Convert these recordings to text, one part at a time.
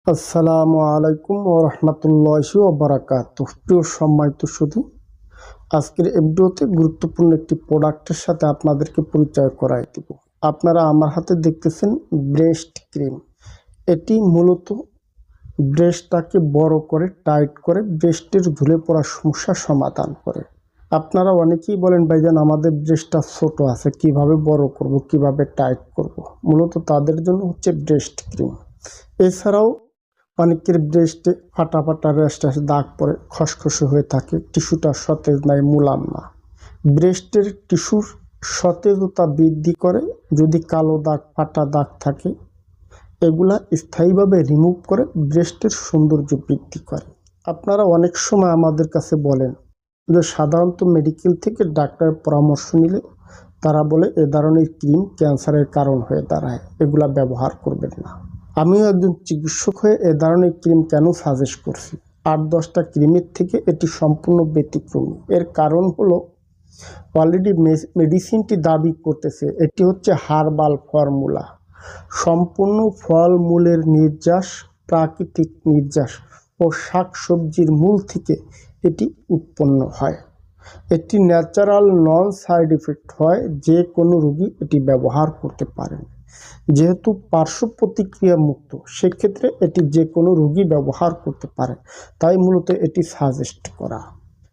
আসসালামু আলাইকুম ওয়া রাহমাতুল্লাহি ওয়া বারাকাতুহু। প্রিয় সম্মানিত সুধী, আজকের এই ভিডিওতে গুরুত্বপূর্ণ একটি প্রোডাক্টের সাথে আপনাদেরকে পরিচয় করাই দিব। আপনারা আমার হাতে দেখতেছেন ব্রেস্ট ক্রিম। এটি মূলত ব্রেস্টটাকে বড় করে টাইট করে ব্রেস্টের ঝুলে পড়া সমস্যার সমাধান করে। আপনারা অনেকেই বলেন ভাইজান আমাদের ব্রেস্টটা ছোট আছে, কিভাবে বড় করব, কিভাবে টাইট করব। মূলত তাদের জন্য হচ্ছে ব্রেস্ট ক্রিম। এছাড়াও অনেকের ব্রেস্টে ফাটা ফাটা র্যাশ দাগ পড়ে, খসখসে হয়ে থাকে, টিস্যুটা সতেজ নাই, মুলাম না। ব্রেস্টের টিস্যুর সতেজতা বৃদ্ধি করে। যদি কালো দাগ, ফাটা দাগ থাকে, এগুলা স্থায়ীভাবে রিমুভ করে ব্রেস্টের সৌন্দর্য বৃদ্ধি করে। আপনারা অনেক সময় আমাদের কাছে বলেন যে সাধারণত মেডিকেল থেকে ডাক্তারের পরামর্শ নিলে তারা বলে এ ধরনের ক্রিম ক্যান্সারের কারণ হয়ে দাঁড়ায়, এগুলা ব্যবহার করবেন না। আমিও একজন চিকিৎসক হয়ে এ ধরনের ক্রিম কেন সাজেস্ট করছি? 8-10টা ক্রিমের থেকে এটি সম্পূর্ণ ব্যতিক্রমী। এর কারণ হলো অলরেডি মেডিসিনটি দাবি করতেছে এটি হচ্ছে হার্বাল ফর্মুলা। সম্পূর্ণ ফলমূলের নির্যাস, প্রাকৃতিক নির্যাস ও শাকসবজির মূল থেকে এটি উৎপন্ন হয়। এটি ন্যাচারাল, নন সাইড ইফেক্ট হয়, যে কোনো রোগী এটি ব্যবহার করতে পারেন। যেহেতু পার্শ্ব প্রতিক্রিয়া মুক্ত, সেক্ষেত্রে এটি যে কোনো রোগী ব্যবহার করতে পারে, তাই মূলত এটি সাজেস্ট করা।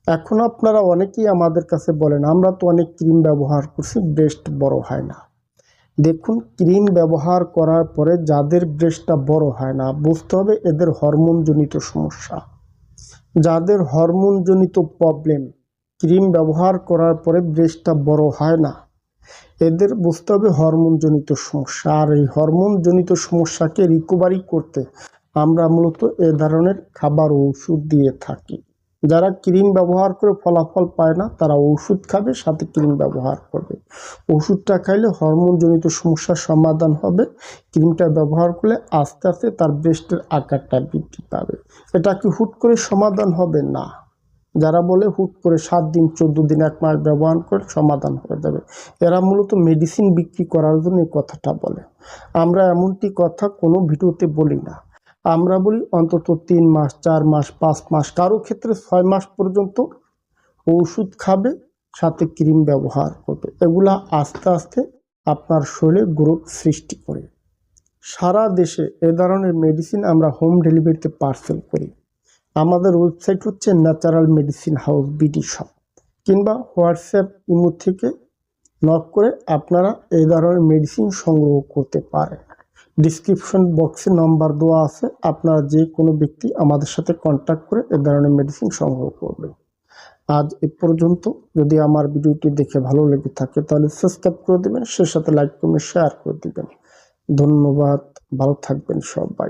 এখন আপনারা অনেকেই আমাদের কাছে বলেন আমরা তো অনেক ক্রিম ব্যবহার করছি, ব্রেস্ট বড় হয় না। দেখুন, ক্রিম ব্যবহার করার পরে যাদের ব্রেস্টটা বড় হয় না, বুঝতে হবে এদের হরমোনজনিত সমস্যা। যাদের হরমোনজনিত প্রবলেম, ক্রিম ব্যবহার করার পরে ব্রেস্টটা বড় হয় না, এদের বুঝতে হবে হরমোনজনিত সমস্যা। আর এই হরমোনজনিত সমস্যাকে রিকভারি করতে আমরা মূলত এ ধরনের খাবার ও ওষুধ দিয়ে থাকি। যারা ক্রিম ব্যবহার করে ফলাফল পায় না, তারা ওষুধ খাবে, সাথে ক্রিম ব্যবহার করবে। ওষুধটা খাইলে হরমোনজনিত সমস্যার সমাধান হবে, ক্রিমটা ব্যবহার করলে আস্তে আস্তে তার ব্রেস্টের আকারটা বৃদ্ধি পাবে। এটা কি হুট করে সমাধান হবে? না। যারা বলে হুট করে 7 দিন, 14 দিন, 1 মাস ব্যবহার করে সমাধান হয়ে যাবে, এরা মূলত মেডিসিন বিক্রি করার জন্য এই কথাটা বলে। আমরা এমনটি কথা কোনো ভিডিওতে বলি না। আমরা বলি অন্তত 3 মাস, 4 মাস, 5 মাস, কারো ক্ষেত্রে 6 মাস পর্যন্ত ওষুধ খাবে, সাথে ক্রিম ব্যবহার করবে। এগুলা আস্তে আস্তে আপনার শরীরে গ্রোথ সৃষ্টি করে। সারা দেশে এ ধরনের মেডিসিন আমরা হোম ডেলিভারিতে পার্সেল করি। আমাদের ওয়েবসাইট হচ্ছে natural medicine house BD shop, কিংবা হোয়াটসঅ্যাপ, ইমো থেকে নক করে আপনারা এই ধরনের মেডিসিন সংগ্রহ করতে পারেন। ডিসক্রিপশন বক্সে নাম্বার দেওয়া আছে, আপনারা যে কোনো ব্যক্তি আমাদের সাথে কন্ট্যাক্ট করে এই ধরনের মেডিসিন সংগ্রহ করবেন। আজ এ পর্যন্ত। যদি আমার ভিডিওটি দেখে ভালো লেগে থাকে তাহলে সাবস্ক্রাইব করে দেবেন, সে সাথে লাইক, কমেন্ট, শেয়ার করে দেবেন। ধন্যবাদ, ভালো থাকবেন সবাই।